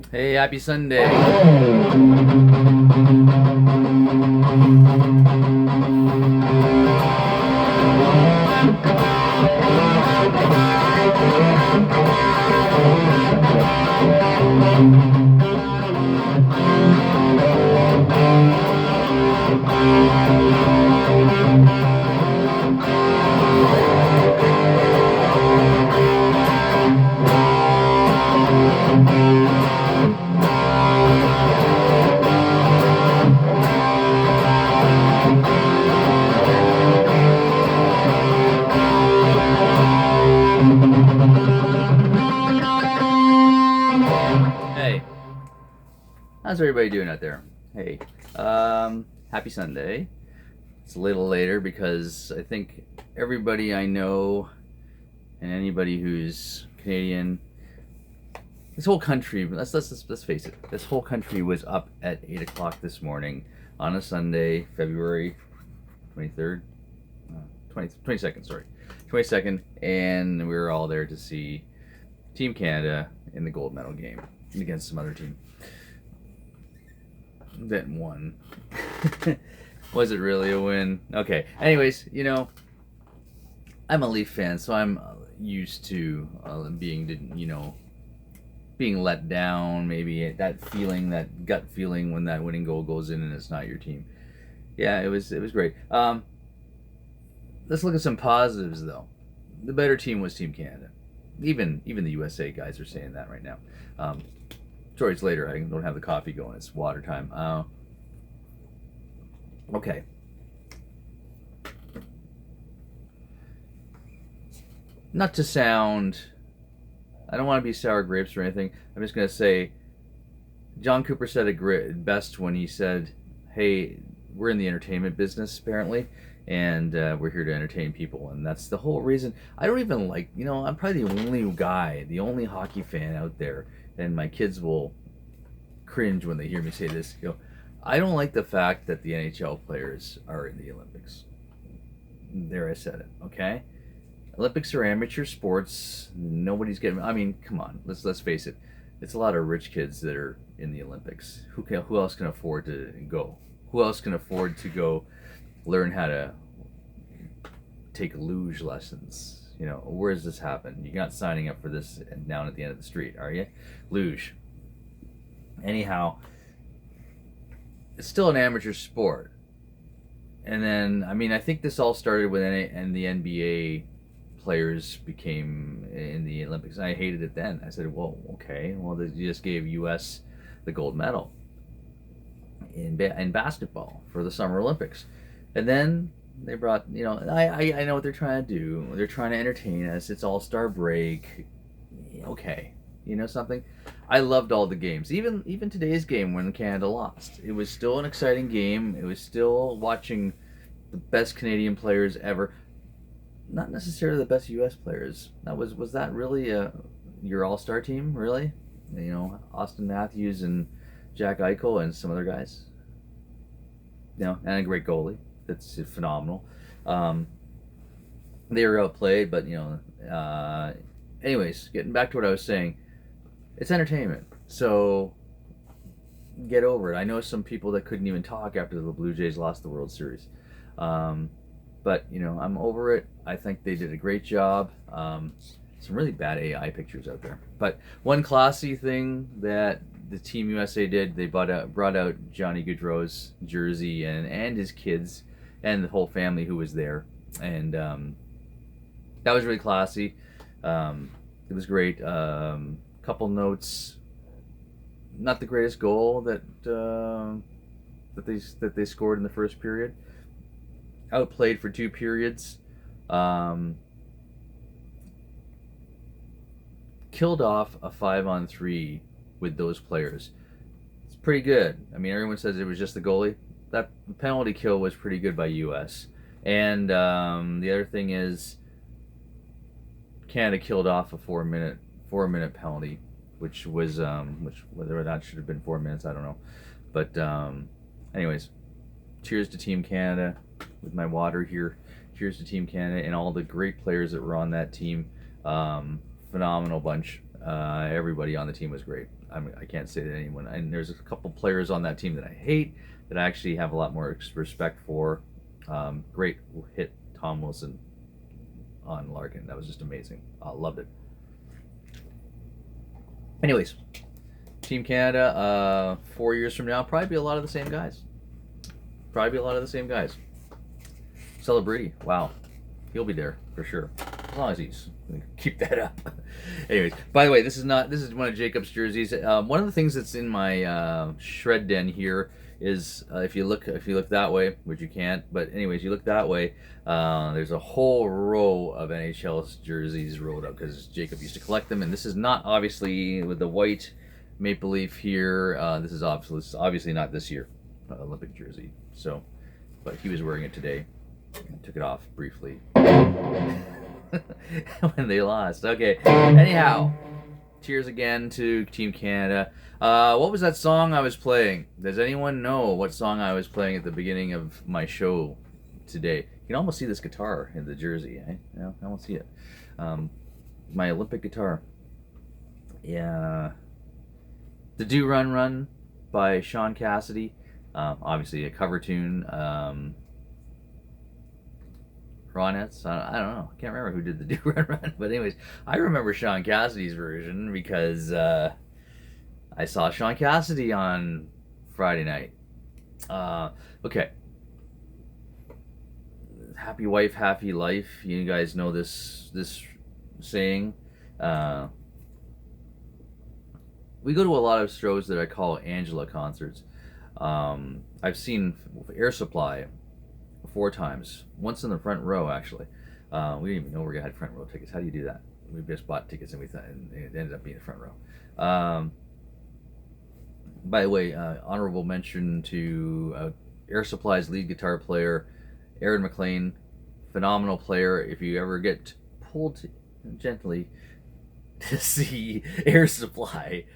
Hey, happy Sunday. Hey, how's everybody doing out there? Hey, happy Sunday. It's a little later because I think everybody I know and anybody who's Canadian, this whole country, let's face it, this whole country was up at 8 o'clock this morning on a Sunday, February 23rd, 22nd, sorry, 22nd, and we were all there to see Team Canada in the gold medal game against some other team that won. Was it really a win? Okay. Anyways, I'm a Leaf fan, so I'm used to being let down. Maybe that feeling, that gut feeling when that winning goal goes in and it's not your team. Yeah, it was great. Let's look at some positives though. The better team was Team Canada. Even the USA guys are saying that right now. Sorry, it's later. I don't have the coffee going. It's water time. Okay. Not to sound, I don't want to be sour grapes or anything. I'm just going to say, John Cooper said it best when he said, hey, we're in the entertainment business, apparently, and we're here to entertain people. And that's the whole reason. I don't even like, I'm probably the only guy, the only hockey fan out there, and my kids will cringe when they hear me say this. I don't like the fact that the NHL players are in the Olympics. There, I said it, okay? Olympics are amateur sports. Nobody's getting. I mean, come on. Let's face it. It's a lot of rich kids that are in the Olympics. Who else can afford to go? Who else can afford to go learn how to take luge lessons? Where does this happen? You're not signing up for this down at the end of the street, are you? Luge. Anyhow, it's still an amateur sport. And then, I think this all started when the NBA players became in the Olympics. I hated it then. I said, well, okay, well, they just gave U.S. the gold medal in basketball for the Summer Olympics. And then they brought, I know what they're trying to do. They're trying to entertain us. It's All-Star break. Okay. Something? I loved all the games. Even today's game when Canada lost. It was still an exciting game. It was still watching the best Canadian players ever. Not necessarily the best U.S. players. Was that really your all-star team? Really? Austin Matthews and Jack Eichel and some other guys. And a great goalie. That's phenomenal. They were outplayed, but anyways, getting back to what I was saying, it's entertainment. So get over it. I know some people that couldn't even talk after the Blue Jays lost the World Series. But, I'm over it. I think they did a great job. Some really bad AI pictures out there. But one classy thing that the Team USA did, they brought out Johnny Gaudreau's jersey and his kids and the whole family who was there. And that was really classy. It was great. Couple notes. Not the greatest goal that they scored in the first period. Outplayed for 2 periods. Killed off a 5-on-3 with those players. It's pretty good. Everyone says it was just the goalie. That penalty kill was pretty good by U.S. And the other thing is, Canada killed off a 4-minute penalty, which was whether or not should have been 4 minutes, I don't know. But anyways, cheers to Team Canada with my water here. Cheers to Team Canada and all the great players that were on that team. Phenomenal bunch. Everybody on the team was great. I can't say that anyone. And there's a couple players on that team that I hate that I actually have a lot more respect for. Great hit, Tom Wilson on Larkin. That was just amazing. Loved it. Anyways, Team Canada, 4 years from now, probably be a lot of the same guys. Celebrity, wow, he'll be there for sure, as long as he's keep that up. Anyways, by the way, this is one of Jacob's jerseys. One of the things that's in my shred den here is if you look that way, which you can't, but anyways, you look that way. There's a whole row of NHL jerseys rolled up because Jacob used to collect them, and this is not obviously with the white maple leaf here. This is obviously not this year Olympic jersey. So, but he was wearing it today. I took it off briefly when they lost. Okay. Anyhow, cheers again to Team Canada. What was that song I was playing? Does anyone know what song I was playing at the beginning of my show today? You can almost see this guitar in the jersey. Yeah, I almost see it. My Olympic guitar. Yeah. The Do Run Run by Shaun Cassidy. Obviously a cover tune. Ronettes. I don't know. I can't remember who did the Do Run Run. But anyways, I remember Shaun Cassidy's version because I saw Shaun Cassidy on Friday night. Okay. Happy wife, happy life. You guys know this saying. We go to a lot of shows that I call Angela concerts. I've seen Air Supply 4 times. Once in the front row, actually. We didn't even know we had front row tickets. How do you do that? We just bought tickets and it ended up being the front row. By the way, honorable mention to Air Supply's lead guitar player, Aaron McLean. Phenomenal player. If you ever get pulled gently to see Air Supply,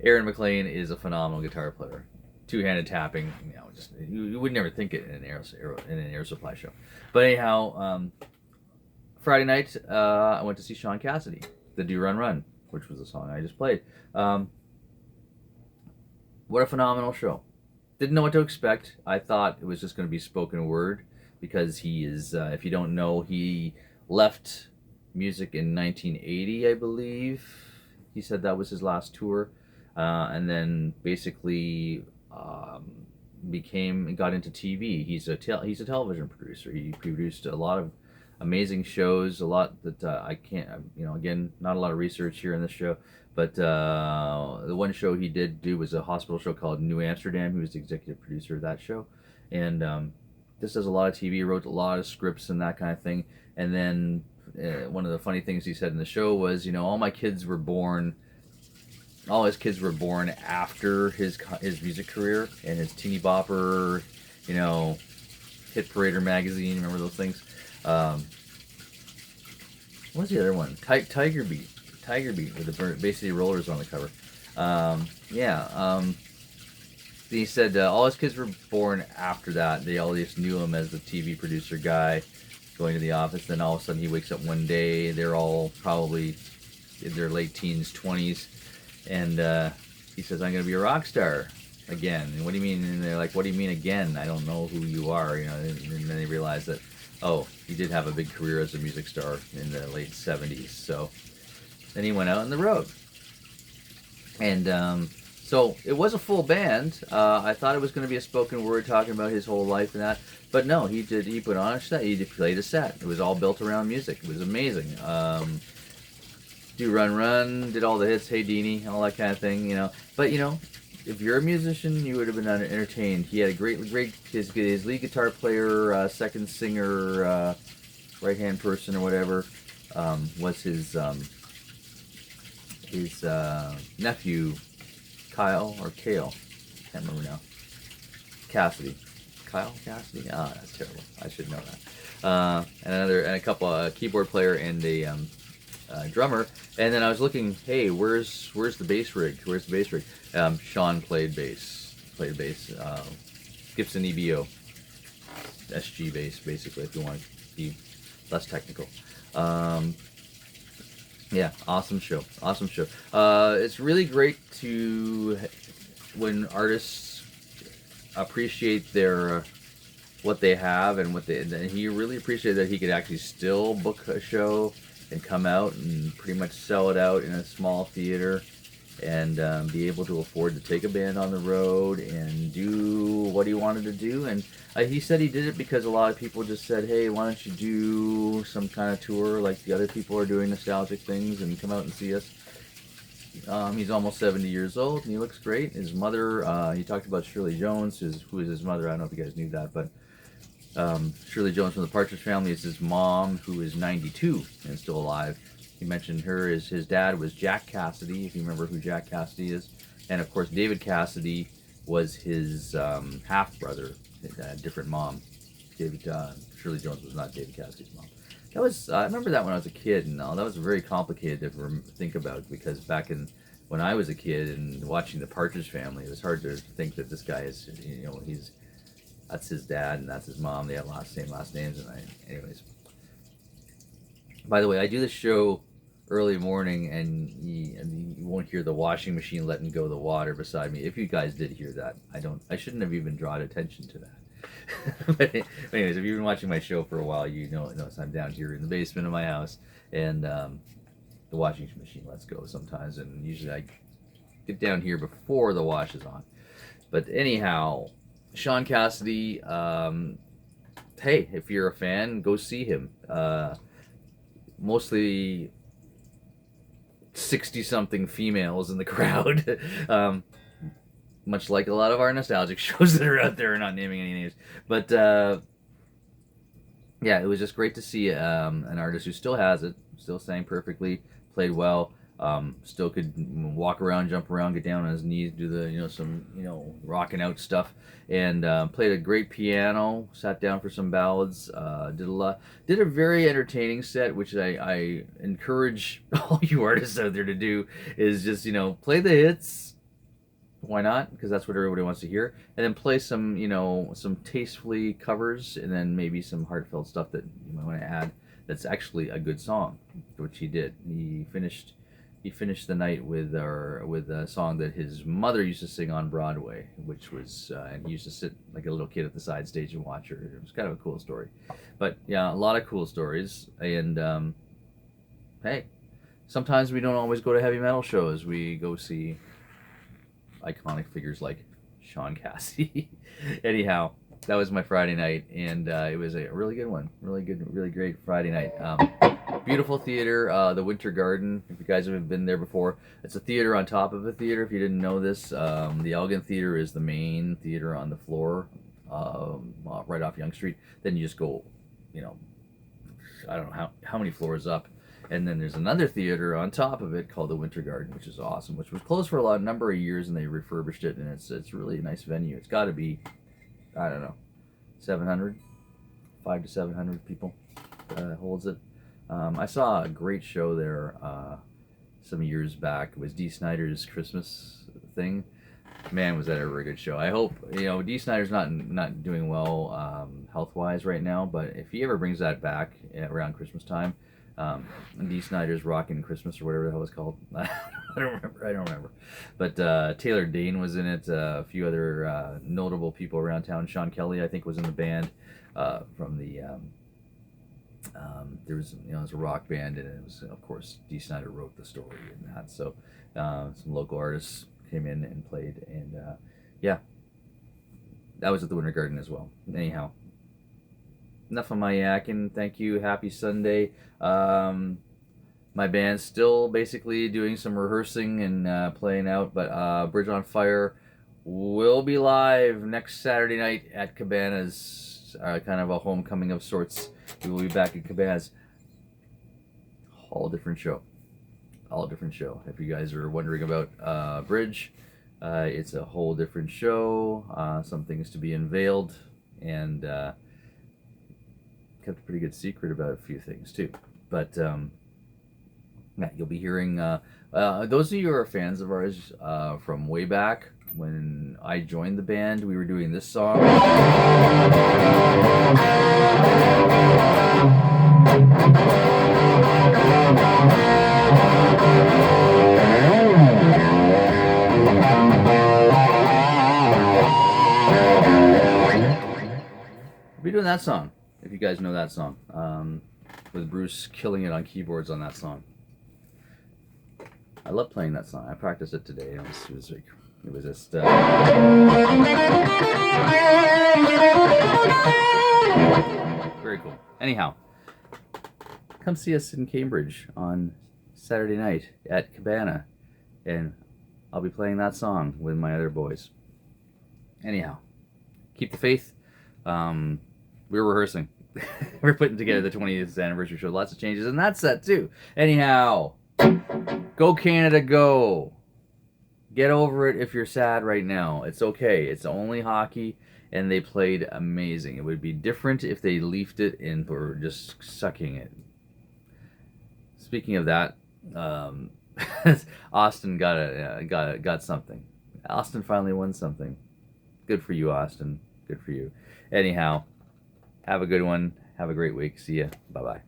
Aaron McLean is a phenomenal guitar player. Two-handed tapping, just you would never think it in an Air Supply show. But anyhow, Friday night I went to see Shaun Cassidy, the Do Run Run, which was the song I just played. What a phenomenal show! Didn't know what to expect. I thought it was just going to be spoken word because he is. If you don't know, he left music in 1980, I believe. He said that was his last tour, and then basically. Got into TV. He's a television producer. He produced a lot of amazing shows, a lot that I can't, again, not a lot of research here in this show, but the one show he did do was a hospital show called New Amsterdam. He was the executive producer of that show, and this does a lot of TV, wrote a lot of scripts and that kind of thing. And then one of the funny things he said in the show was, all his kids were born after his music career and his teeny bopper, Hit Parader magazine. Remember those things? What's the other one? Tiger Beat with the basically rollers on the cover. He said all his kids were born after that. They all just knew him as the TV producer guy going to the office. Then all of a sudden he wakes up one day. They're all probably in their late teens, 20s. And he says, I'm going to be a rock star again. And what do you mean? And they're like, what do you mean again? I don't know who you are. And then they realize that, he did have a big career as a music star in the late 70s. So then he went out on the road. And so it was a full band. I thought it was going to be a spoken word talking about his whole life and that. But no, he put on a set. He played a set. It was all built around music. It was amazing. Do Run Run, did all the hits, Hey Deanie, all that kind of thing, But, if you're a musician, you would have been entertained. He had a great his lead guitar player, second singer, right-hand person or whatever, was his nephew, Kyle or Cale, can't remember now. Cassidy. Kyle Cassidy? Ah, that's terrible. I should know that. And a couple, keyboard player and a drummer, and then I was looking, hey, where's the bass rig? Shaun played bass. Gibson EBO, SG bass, basically, if you want to be less technical. Yeah, awesome show. Awesome show. It's really great to when artists appreciate their what they have and what they. And he really appreciated that he could actually still book a show and come out and pretty much sell it out in a small theater and be able to afford to take a band on the road and do what he wanted to do. And he said he did it because a lot of people just said, hey, why don't you do some kind of tour like the other people are doing, nostalgic things, and come out and see us. He's almost 70 years old and he looks great. His mother, he talked about Shirley Jones, who is his mother. I don't know if you guys knew that, but Shirley Jones from the Partridge Family is his mom, who is 92 and still alive. He mentioned her as his dad was Jack Cassidy, if you remember who Jack Cassidy is. And of course, David Cassidy was his half-brother, different mom. Shirley Jones was not David Cassidy's mom. That was, I remember that when I was a kid, and that was very complicated to think about, because back when I was a kid and watching the Partridge Family, it was hard to think that this guy is, that's his dad and that's his mom. They have same last names, anyways. By the way, I do this show early morning, and you won't hear the washing machine letting go the water beside me. If you guys did hear that, I shouldn't have even drawn attention to that. But anyways, if you've been watching my show for a while, you know I'm down here in the basement of my house, and the washing machine lets go sometimes, and usually I get down here before the wash is on. But anyhow, Shaun Cassidy, hey, if you're a fan, go see him. Mostly 60-something females in the crowd, much like a lot of our nostalgic shows that are out there. Not naming any names, but yeah, it was just great to see an artist who still has it, still sang perfectly, played well, still could walk around, jump around, get down on his knees, do the some rocking out stuff, and played a great piano, sat down for some ballads, did a very entertaining set, which I encourage all you artists out there to do, is just play the hits. Why not? Because that's what everybody wants to hear. And then play some some tastefully covers, and then maybe some heartfelt stuff that you might want to add that's actually a good song, which he did. He finished the night with a song that his mother used to sing on Broadway, which was and he used to sit like a little kid at the side stage and watch her. It was kind of a cool story. But yeah, a lot of cool stories. And hey, sometimes we don't always go to heavy metal shows. We go see iconic figures like Shaun Cassidy. Anyhow, that was my Friday night, and it was a really good one. Really good, really great Friday night. Beautiful theater, the Winter Garden. If you guys haven't been there before, it's a theater on top of a theater. If you didn't know this, the Elgin Theater is the main theater on the floor, right off Yonge Street. Then you just go, I don't know how many floors up. And then there's another theater on top of it called the Winter Garden, which is awesome, which was closed for a number of years, and they refurbished it, and it's really a nice venue. It's got to be, I don't know, 500 to 700 people holds it. I saw a great show there some years back. It was Dee Snider's Christmas thing. Man, was that ever a good show. I hope, Dee Snider's not doing well health-wise right now, but if he ever brings that back around Christmas time, Dee Snider's Rockin' Christmas or whatever the hell it's called. I don't remember. But Taylor Dane was in it. A few other notable people around town. Sean Kelly, I think, was in the band from the. There was, it was a rock band, and it was, of course, Dee Snider wrote the story and that. So some local artists came in and played, and yeah, that was at the Winter Garden as well. Anyhow. Enough of my yakking. Thank you. Happy Sunday. My band's still basically doing some rehearsing and playing out, but Bridge on Fire will be live next Saturday night at Cabanas, kind of a homecoming of sorts. We will be back at Cabanas. All different show. If you guys are wondering about Bridge, it's a whole different show. Some things to be unveiled, and kept a pretty good secret about a few things too. But yeah, you'll be hearing those of you who are fans of ours from way back when I joined the band. We were doing this song. We're doing that song, if you guys know that song, with Bruce killing it on keyboards on that song. I love playing that song. I practiced it today. It was just. Very cool. Anyhow, come see us in Cambridge on Saturday night at Cabana, and I'll be playing that song with my other boys. Anyhow, keep the faith. We're rehearsing. We're putting together the 20th anniversary show. Lots of changes in that set too. Anyhow, go Canada, go. Get over it if you're sad right now. It's okay. It's only hockey, and they played amazing. It would be different if they leafed it and were just sucking it. Speaking of that, Austin got something. Austin finally won something. Good for you, Austin. Good for you. Anyhow, have a good one. Have a great week. See ya. Bye-bye.